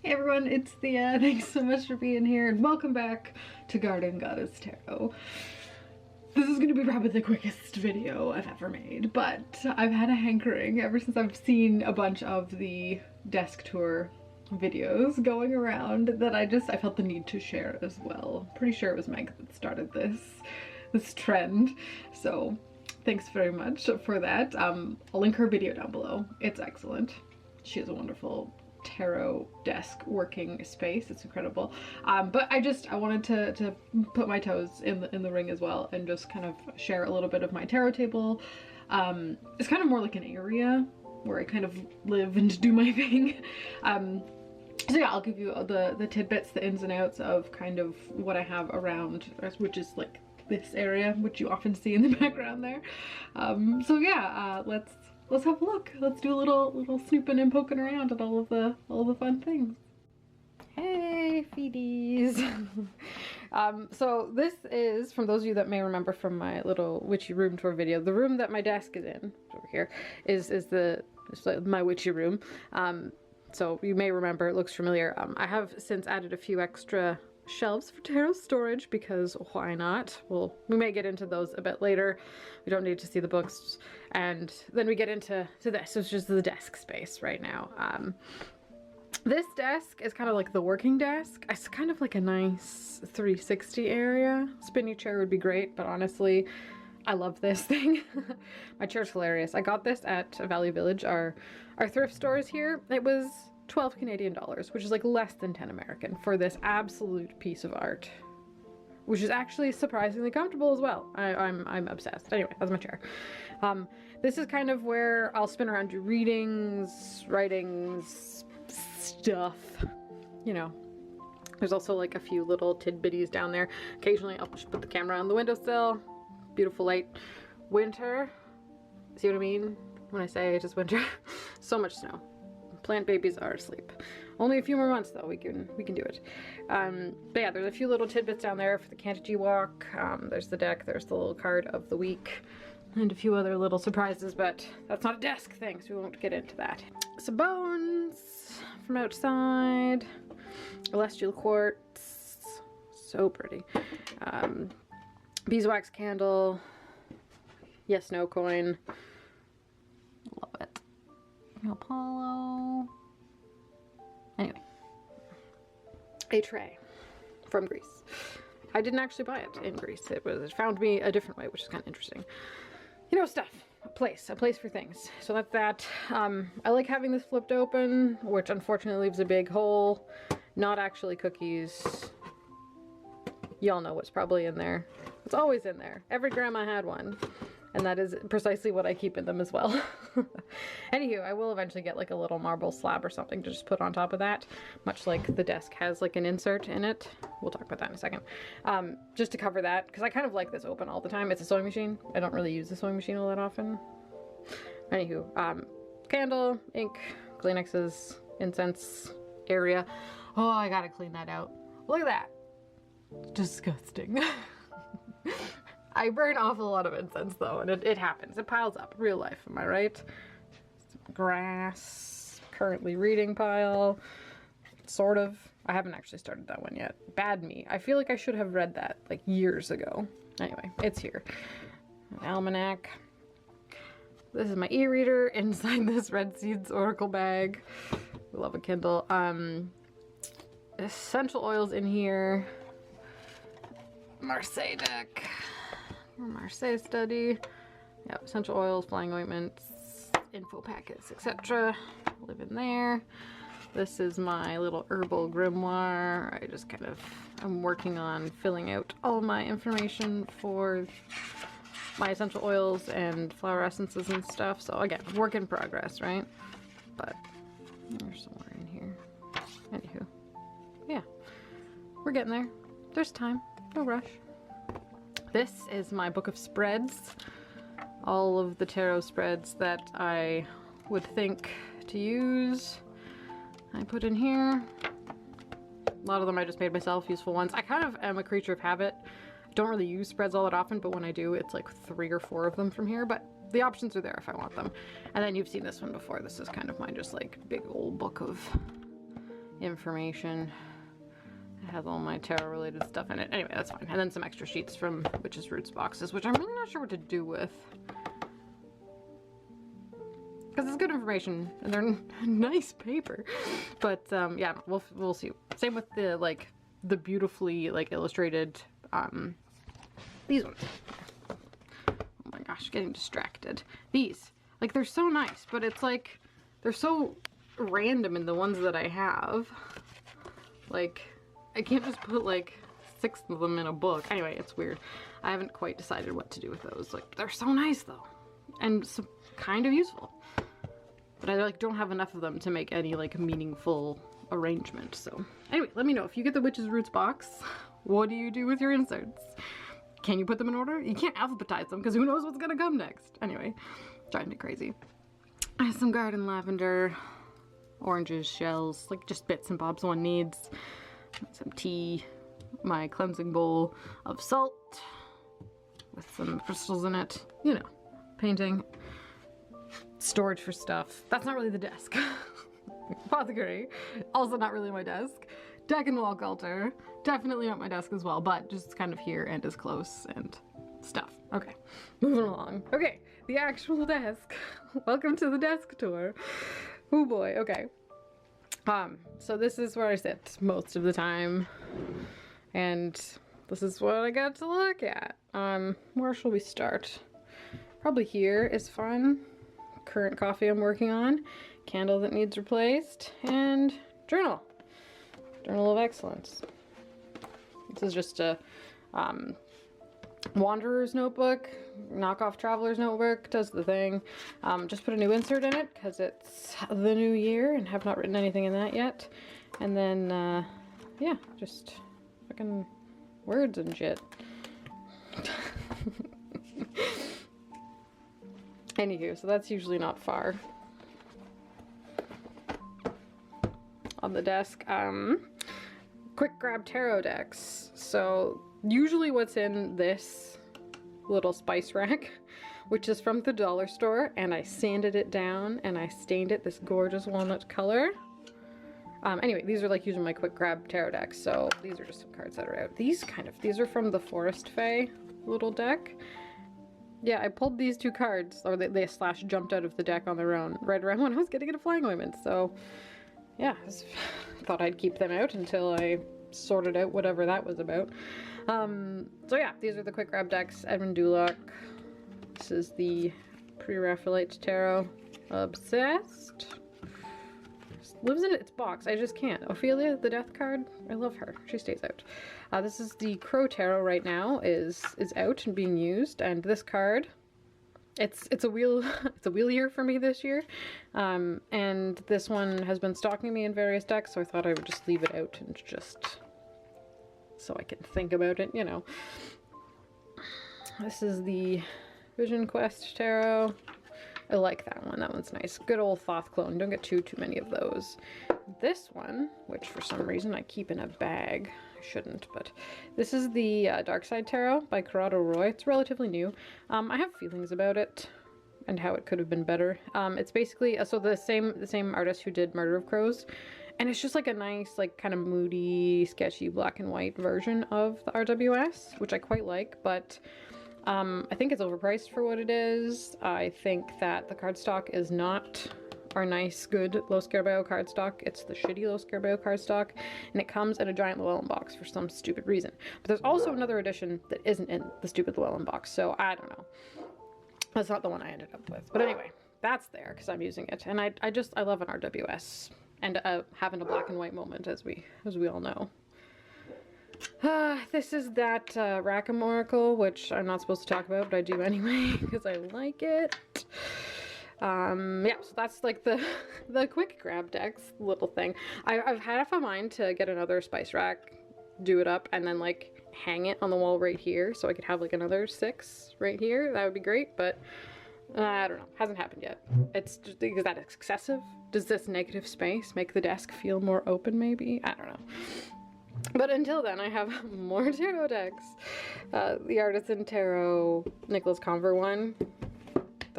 Hey everyone, it's Thea. Thanks so much for being here and welcome back to Garden Goddess Tarot. This is going to be probably the quickest video I've ever made, but I've had a hankering ever since I've seen a bunch of the desk tour videos going around that I felt the need to share as well. Pretty sure it was Meg that started this trend, so thanks very much for that. I'll link her video down below. It's excellent. She has a wonderful tarot desk working space. It's incredible. But I wanted to put my toes in the ring as well and just kind of share a little bit of my tarot table. It's kind of more like an area where I kind of live and do my thing. So yeah, I'll give you the tidbits, the ins and outs of kind of what I have around, which is like this area, which you often see in the background there. So yeah, let's have a look. Let's do a little snooping and poking around at all the fun things. Hey, feedies. So this is, from those of you that may remember from my little witchy room tour video, the room that my desk is in, over here, is my witchy room. So you may remember, it looks familiar. I have since added a few extra shelves for tarot storage because why not? Well, we may get into those a bit later. We don't need to see the books. And then we get into this, which is the desk space right now. This desk is kind of like the working desk. It's kind of like a nice 360 area. Spinny chair would be great, but honestly, I love this thing. My chair's hilarious. I got this at Value Village, our thrift stores here. It was 12 Canadian dollars, which is like less than 10 American for this absolute piece of art, which is actually surprisingly comfortable as well. I'm obsessed. Anyway, that's my chair. This is kind of where I'll spin around, do readings, writings, stuff, you know. There's also like a few little tidbitties down there. Occasionally I'll just put the camera on the windowsill. Beautiful light winter. See what I mean when I say it is winter? So much snow. Plant babies are asleep. Only a few more months though, we can do it. But yeah, there's a few little tidbits down there for the Cottage walk. There's the deck, there's the little card of the week, and a few other little surprises, but that's not a desk thing, so we won't get into that. Some bones from outside, celestial quartz, so pretty. Beeswax candle, yes, no coin, love it. Apollo. Anyway, a tray from Greece. I didn't actually buy it in Greece. It found me a different way, which is kind of interesting. You know, stuff. A place for things. So that's that. I like having this flipped open, which unfortunately leaves a big hole. Not actually cookies. Y'all know what's probably in there. It's always in there. Every grandma had one. And that is precisely what I keep in them as well. Anywho, I will eventually get like a little marble slab or something to just put on top of that, much like the desk has like an insert in it. We'll talk about that in a second. Just to cover that, because I kind of like this open all the time. It's a sewing machine. I don't really use the sewing machine all that often. Anywho, candle, ink, Kleenexes, incense area. Oh, I gotta clean that out. Look at that. Disgusting. I burn off a lot of incense though, and it happens. It piles up. Real life, am I right? Some grass, currently reading pile, sort of. I haven't actually started that one yet. Bad me. I feel like I should have read that like years ago. Anyway, it's here. An almanac. This is my e-reader inside this Red Seeds Oracle bag. We love a Kindle. Essential oils in here. Marseille deck. Marseille study. Yep, essential oils, flying ointments, info packets, etc. Live in there. This is my little herbal grimoire. I'm working on filling out all my information for my essential oils and flower essences and stuff. So again, work in progress, right? But there's somewhere in here. Anywho, yeah, we're getting there. There's time, no rush. This is my book of spreads. All of the tarot spreads that I would think to use, I put in here. A lot of them I just made myself, useful ones. I kind of am a creature of habit. Don't really use spreads all that often, but when I do, it's like 3 or 4 of them from here, but the options are there if I want them. And then you've seen this one before. This is kind of my just like big old book of information. It has all my tarot related stuff in it. Anyway, that's fine. And then some extra sheets from Witch's Roots boxes, which I'm really not sure what to do with. Because it's good information and they're nice paper. But yeah, we'll see. Same with the beautifully illustrated these ones. Oh my gosh, getting distracted. These, they're so nice, but it's they're so random in the ones that I have. I can't just put 6 of them in a book. Anyway, it's weird. I haven't quite decided what to do with those. They're so nice though, and so kind of useful. But I don't have enough of them to make any meaningful arrangement. So anyway, let me know if you get the Witch's Roots box. What do you do with your inserts? Can you put them in order? You can't alphabetize them because who knows what's gonna come next. Anyway, driving me crazy. I have some garden lavender, oranges, shells, just bits and bobs one needs. Some tea, my cleansing bowl of salt with some crystals in it. You know, painting, storage for stuff. That's not really the desk. Apothecary, also not really my desk. Deck and walk altar, definitely not my desk as well, but just kind of here and as close and stuff. Okay, moving along. Okay, the actual desk. Welcome to the desk tour. Oh boy, okay. So this is where I sit most of the time, and this is what I got to look at. Where shall we start? Probably here is fun. Current coffee I'm working on, candle that needs replaced, and journal. Journal of Excellence. This is just a Wanderer's notebook, knockoff Traveler's notebook, does the thing. Just put a new insert in it because it's the new year and have not written anything in that yet. And then, yeah, just fucking words and shit. Anywho, so that's usually not far. On the desk, quick grab tarot decks. So usually what's in this little spice rack, which is from the dollar store, and I sanded it down and I stained it this gorgeous walnut color. Anyway, these are using my quick grab tarot decks, so these are just some cards that are out. These are from the Forest Fae little deck. Yeah, I pulled these two cards, or they slash jumped out of the deck on their own right around when I was getting a flying ointment, so yeah, I thought I'd keep them out until I sorted out whatever that was about. So yeah, these are the quick grab decks. Edmund Duloc. This is the Pre-Raphaelite Tarot. Obsessed. Lives in its box. I just can't. Ophelia, the death card. I love her. She stays out. This is the Crow Tarot right now. Is out and being used. And this card, it's a wheel. It's a wheel year for me this year. And this one has been stalking me in various decks, so I thought I would just leave it out and just so I can think about it. You know. This is the Vision Quest Tarot. I like that one. That one's nice. Good old Thoth clone. Don't get too many of those. This one, which for some reason I keep in a bag. I shouldn't, but this is the Dark Side Tarot by Corrado Roy. It's relatively new. I have feelings about it and how it could have been better. It's basically so the same artist who did Murder of Crows, and it's just a nice kind of moody, sketchy black and white version of the RWS, which I quite like, but I think it's overpriced for what it is. I think that the cardstock is not our nice, good Low Scare Bio cardstock. It's the shitty Low Scare Bio cardstock, and it comes in a giant Llewellyn box for some stupid reason. But there's also another edition that isn't in the stupid Llewellyn box, so I don't know. That's not the one I ended up with. But anyway, that's there because I'm using it, and I love an RWS and having a black and white moment, as we all know. This is that Rackham Oracle, which I'm not supposed to talk about, but I do anyway because I like it. Yeah, so that's the quick grab decks little thing. I've had a mind to get another spice rack, do it up, and then hang it on the wall right here, so I could have another 6 right here. That would be great, but I don't know. Hasn't happened yet. It's just, is that excessive? Does this negative space make the desk feel more open? Maybe, I don't know. But until then, I have more tarot decks. The Artisan Tarot Nicholas Conver one.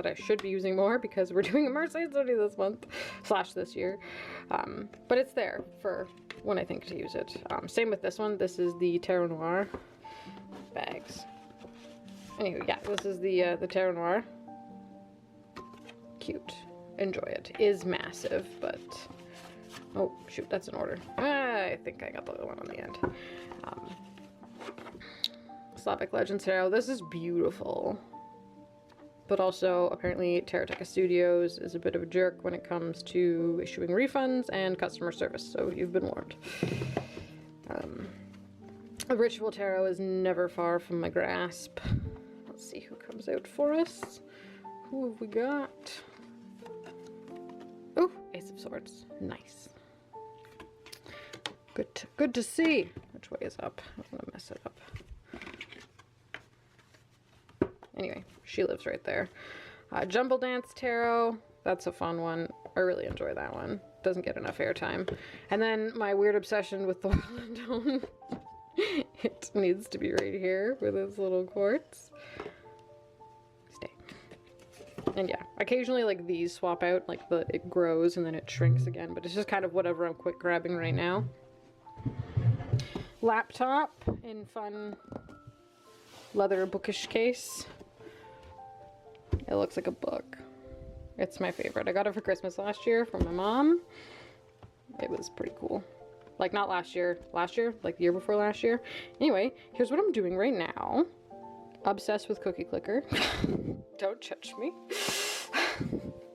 that I should be using more because we're doing a Mercedes study this month / this year. But it's there for when I think to use it. Same with this one. This is the Tarot Noir bags. Anywho, yeah, this is the Tarot Noir. Cute. Enjoy it. Is massive, but oh shoot, that's an order. I think I got the other one on the end. Slavic Legends Tarot. This is beautiful, but also apparently Taroteca Studios is a bit of a jerk when it comes to issuing refunds and customer service, so you've been warned. A Ritual Tarot is never far from my grasp. Let's see who comes out for us. Who have we got? Oh, Ace of Swords. Nice. Good to see. Which way is up? I don't want to mess it up. Anyway, she lives right there. Jumble Dance Tarot. That's a fun one. I really enjoy that one. Doesn't get enough airtime. And then my weird obsession with the Wallandone. It needs to be right here with its little quartz. Stay. And yeah, occasionally like these swap out, like it grows and then it shrinks again, but it's just kind of whatever I'm quick grabbing right now. Laptop in fun leather bookish case. It looks like a book. It's my favorite. I got it for Christmas last year from my mom. It was pretty cool. Like not last year, like the year before last year. Anyway, here's what I'm doing right now. Obsessed with Cookie Clicker. Don't judge me.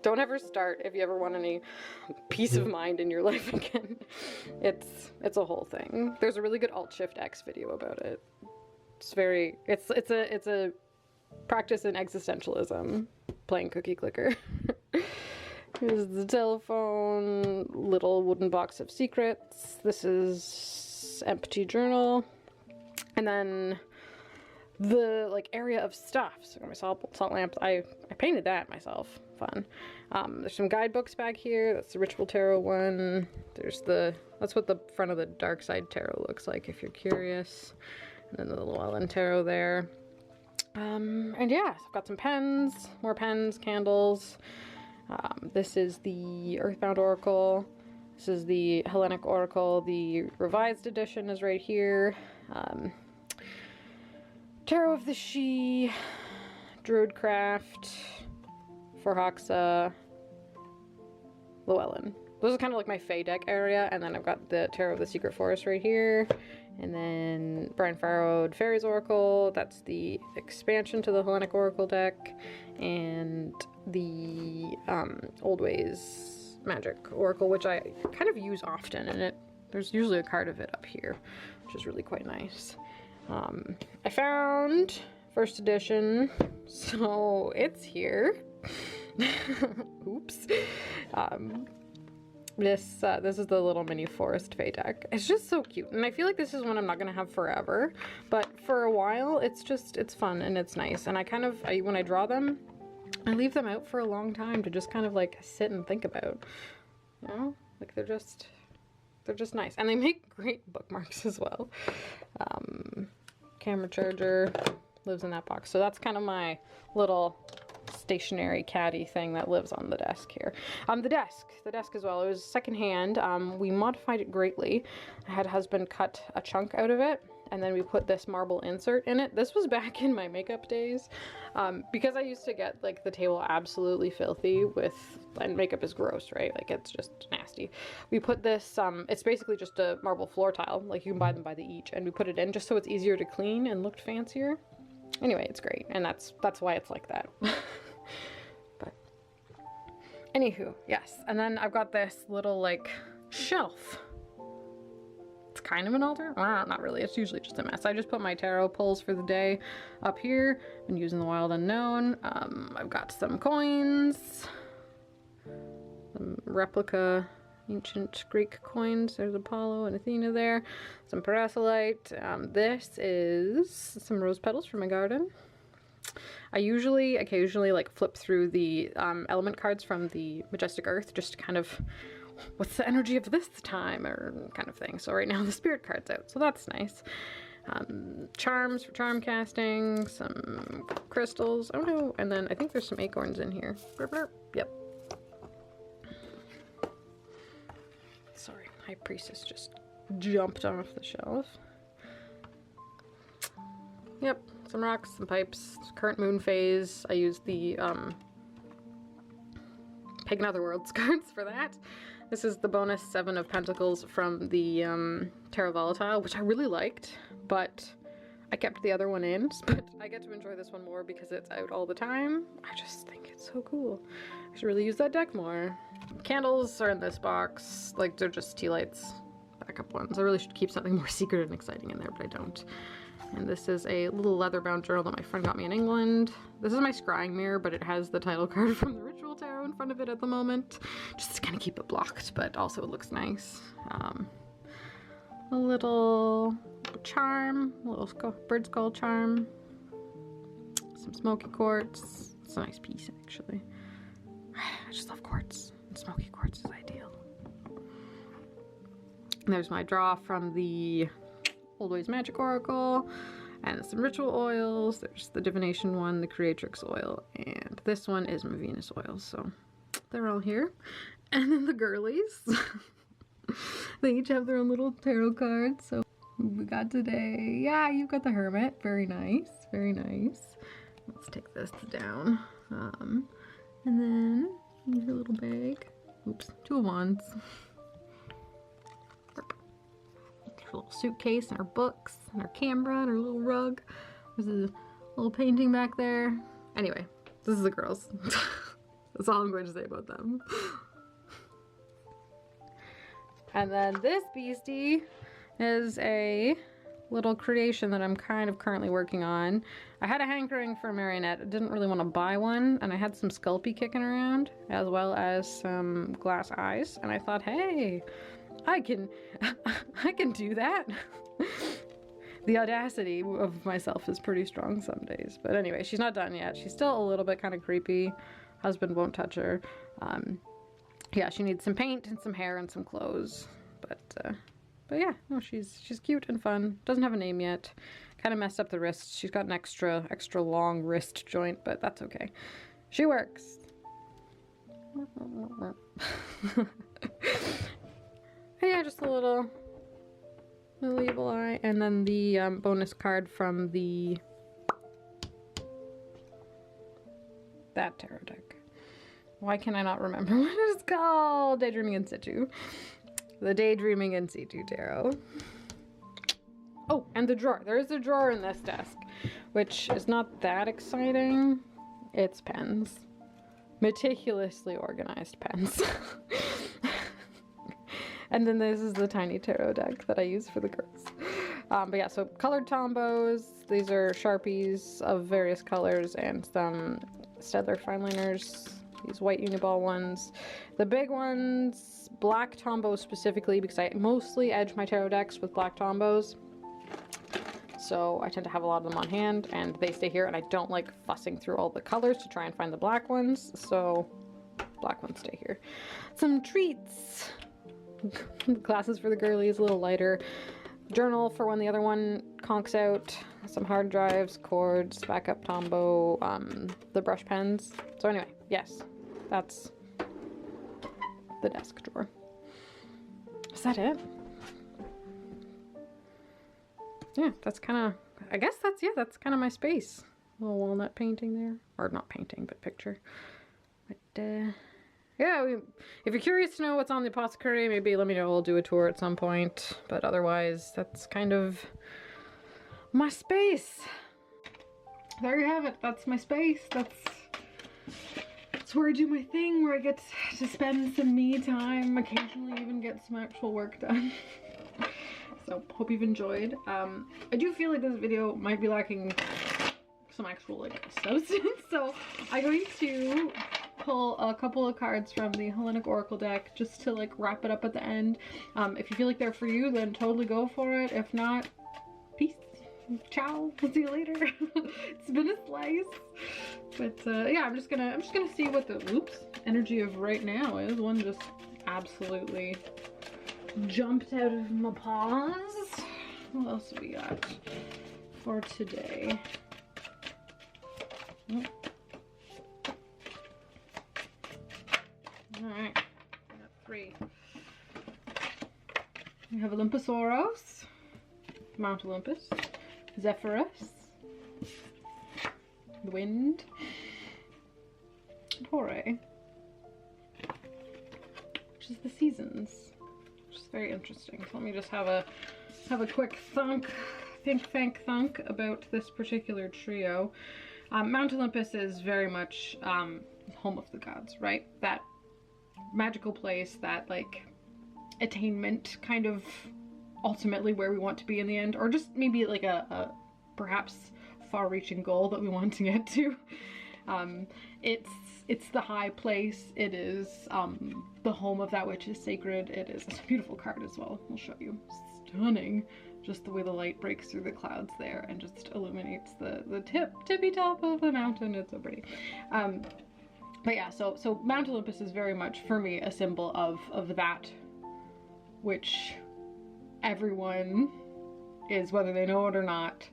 Don't ever start if you ever want any peace of mind in your life again. It's a whole thing. There's a really good Alt-Shift-X video about it. It's a practice in existentialism, playing Cookie Clicker. Here's the telephone, little wooden box of secrets. This is empty journal. And then the like area of stuff. So I got my salt lamps. I painted that myself. Fun. There's some guidebooks back here. That's the Ritual Tarot one. That's what the front of the Dark Side Tarot looks like if you're curious. And then the Llewellyn Tarot there. And yeah, so I've got some pens, more pens, candles. This is the Earthbound Oracle. This is the Hellenic Oracle. The revised edition is right here. Tarot of the She, Druidcraft, Forhaxa, Llewellyn. This is kind of like my Fae deck area, and then I've got the Tarot of the Secret Forest right here. And then Brian Farrowed Fairies Oracle, that's the expansion to the Hellenic Oracle deck, and the Old Ways Magic Oracle, which I kind of use often, and there's usually a card of it up here, which is really quite nice. I found first edition, so it's here. Oops. This is the little mini forest Fae deck. It's just so cute, and I feel like this is one I'm not gonna have forever, but for a while it's fun and it's nice, and when I draw them, I leave them out for a long time to just kind of like sit and think about, you know, like they're just nice, and they make great bookmarks as well. Camera charger lives in that box, so that's kind of my little stationary caddy thing that lives on the desk here. The desk as well, it was secondhand. We modified it greatly. I had husband cut a chunk out of it, and then we put this marble insert in it. This was back in my makeup days, because I used to get like the table absolutely filthy and makeup is gross, right? Like it's just nasty. We put this, it's basically just a marble floor tile, like you can buy them by the each, and we put it in just so it's easier to clean and looked fancier. Anyway, it's great, and that's why it's like that. But anywho, yes, and then I've got this little like shelf. It's kind of an altar. Well, not really, it's usually just a mess. I just put my tarot pulls for the day up here. Been using the Wild Unknown. I've got some coins, some replica ancient Greek coins. There's Apollo and Athena there. Some parasolite. This is some rose petals from my garden. I usually occasionally like flip through the element cards from the Majestic Earth just to kind of, what's the energy of this time, or kind of thing. So right now the spirit card's out, so that's nice. charms for charm casting, some crystals, oh no, and then I think there's some acorns in here. Burp, burp. Yep. Sorry, High Priestess just jumped off the shelf. Yep, some rocks, some pipes, current moon phase. I used the Pagan Otherworlds cards for that. This is the bonus 7 of Pentacles from the Tarot Volatile, which I really liked, but I kept the other one in, but I get to enjoy this one more because it's out all the time. I just think it's so cool. I should really use that deck more. Candles are in this box, like they're just tea lights, backup ones. I really should keep something more secret and exciting in there, but I don't. And this is a little leather-bound journal that my friend got me in England. This is my scrying mirror, but it has the title card from the Ritual Tarot in front of it at the moment, just to kind of keep it blocked, but also it looks nice. A little charm, a little bird skull charm, some smoky quartz. It's a nice piece, actually. I just love quartz, and smoky quartz is ideal. And there's my draw from the Old Ways Magic Oracle, and some ritual oils. There's the divination one, the creatrix oil, and this one is my Venus oil, so they're all here. And then the girlies. They each have their own little tarot cards. So we got today, yeah, you've got the Hermit, very nice, very nice. Let's take this down. And then your little bag, oops, 2 of Wands. Little suitcase and our books and our camera and our little rug. There's a little painting back there. Anyway, this is the girls. That's all I'm going to say about them. And then this beastie is a little creation that I'm kind of currently working on. I had a hankering for a marionette. I didn't really want to buy one, and I had some Sculpey kicking around, as well as some glass eyes, and I thought, hey, I can do that. The audacity of myself is pretty strong some days. But anyway, she's not done yet. She's still a little bit kind of creepy. Husband won't touch her. Yeah, she needs some paint and some hair and some clothes. But yeah, no, she's cute and fun. Doesn't have a name yet. Kind of messed up the wrist. She's got an extra long wrist joint, but that's okay. She works. Yeah, just a little evil eye, and then the bonus card from that tarot deck. Why can I not remember what it's called? Daydreaming in Situ. The Daydreaming in Situ Tarot. Oh, and the drawer. There is a drawer in this desk, which is not that exciting. It's pens. Meticulously organized pens. And then this is the tiny tarot deck that I use for the girls. But yeah, so colored tombos. These are Sharpies of various colors and some Staedtler fineliners. These white uniball ones. The big ones, black tombos specifically, because I mostly edge my tarot decks with black tombos. So I tend to have a lot of them on hand, and they stay here, and I don't like fussing through all the colors to try and find the black ones, so black ones stay here. Some treats. Glasses for the girlies, a little lighter. Journal for when the other one conks out. Some hard drives, cords, backup tombow, the brush pens. So anyway, yes, that's the desk drawer. Is that it? Yeah, that's kind of, I guess that's kind of my space. A little walnut painting there. Or not painting, but picture. But, yeah, if you're curious to know what's on the apothecary, maybe let me know. I'll do a tour at some point. But otherwise, that's kind of my space. There you have it. That's my space. That's where I do my thing, where I get to spend some me time, occasionally even get some actual work done. So, hope you've enjoyed. I do feel like this video might be lacking some actual, like, substance. So, I'm going to pull a couple of cards from the Hellenic Oracle deck just to, like, wrap it up at the end. If you feel like they're for you, then totally go for it. If not, peace. Ciao. We'll see you later. It's been a slice. But, yeah, I'm just gonna see what the, energy of right now is. One just absolutely jumped out of my paws. What else do we got for today? Alright, I got 3. We have Olymposauros, Mount Olympus, Zephyrus, the Wind, and Horae, which is the seasons, which is very interesting. So let me just have a quick thunk about this particular trio. Mount Olympus is very much home of the gods, right? That magical place, that like attainment kind of ultimately where we want to be in the end, or just maybe like a perhaps far-reaching goal that we want to get to. It's the high place. It is the home of that which is sacred. It's a beautiful card as well. I'll show you. Stunning. Just the way the light breaks through the clouds there and just illuminates the tippy top of the mountain. It's so pretty. But yeah, so Mount Olympus is very much for me a symbol of that which everyone is, whether they know it or not,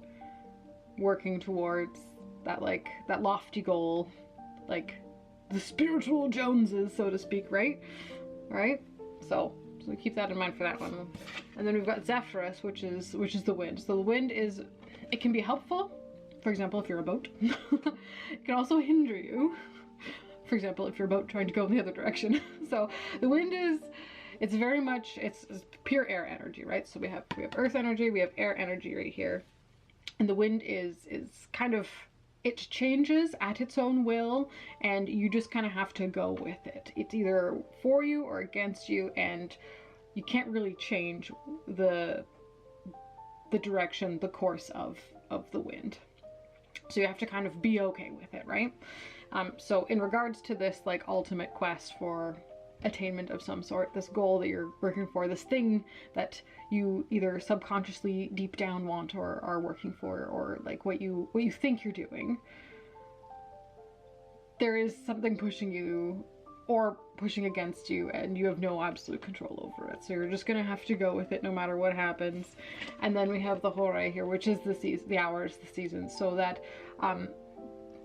working towards, that like that lofty goal, like the spiritual Joneses, so to speak, right? So keep that in mind for that one. And then we've got Zephyrus, which is the wind. So the wind it can be helpful, for example, if you're a boat. It can also hinder you, for example, if you're a boat trying to go in the other direction. So the wind it's very much, it's pure air energy, right? So we have earth energy, we have air energy right here. And the wind is kind of, it changes at its own will, and you just kind of have to go with it. It's either for you or against you, and you can't really change the direction, the course of the wind. So you have to kind of be okay with it, right? So in regards to this like ultimate quest for attainment of some sort, this goal that you're working for, this thing that you either subconsciously deep down want or are working for, or like what you think you're doing, there is something pushing you or pushing against you, and you have no absolute control over it. So you're just gonna have to go with it no matter what happens. And then we have the Horae here, which is the hours, the seasons. So that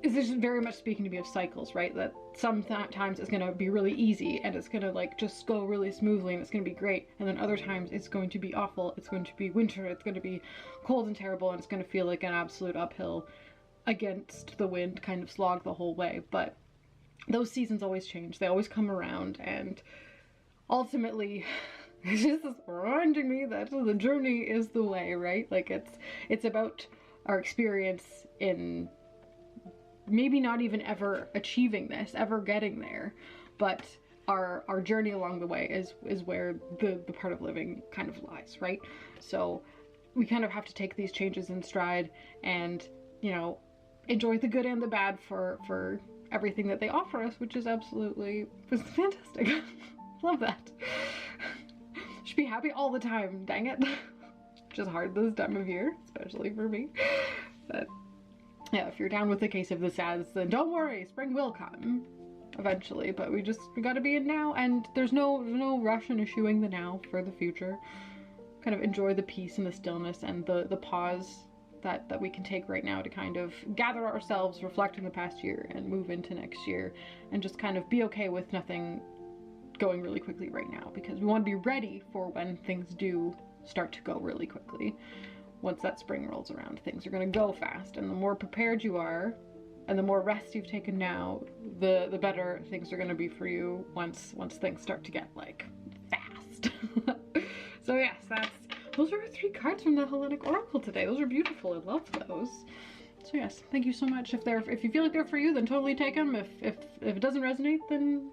this is very much speaking to me of cycles, right? That sometimes it's gonna be really easy and it's gonna like just go really smoothly and it's gonna be great, and then other times it's going to be awful, it's going to be winter, it's going to be cold and terrible, and it's going to feel like an absolute uphill against the wind kind of slog the whole way. But those seasons always change, they always come around, and ultimately it's just reminding me that the journey is the way, right? Like it's about our experience in maybe not even ever achieving this, ever getting there, but our journey along the way is where the part of living kind of lies, right? So we kind of have to take these changes in stride and, you know, enjoy the good and the bad for everything that they offer us, which is absolutely fantastic. Love that. Should be happy all the time, dang it. Which is hard this time of year, especially for me. But yeah, if you're down with the case of the sads, then don't worry, spring will come eventually, but we gotta be in now, and there's no rush in eschewing the now for the future. Kind of enjoy the peace and the stillness and the pause that we can take right now to kind of gather ourselves, reflect on the past year, and move into next year, and just kind of be okay with nothing going really quickly right now, because we want to be ready for when things do start to go really quickly. Once that spring rolls around, things are going to go fast, and the more prepared you are and the more rest you've taken now, the better things are going to be for you once things start to get like fast. So yes, those are our 3 cards from the Hellenic Oracle today. Those are beautiful. I love those. So yes, thank you so much. If you feel like they're for you, then totally take them. If it doesn't resonate, then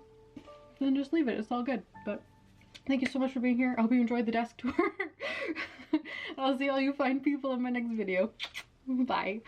just leave it. It's all good. But thank you so much for being here. I hope you enjoyed the desk tour. I'll see all you fine people in my next video. Bye.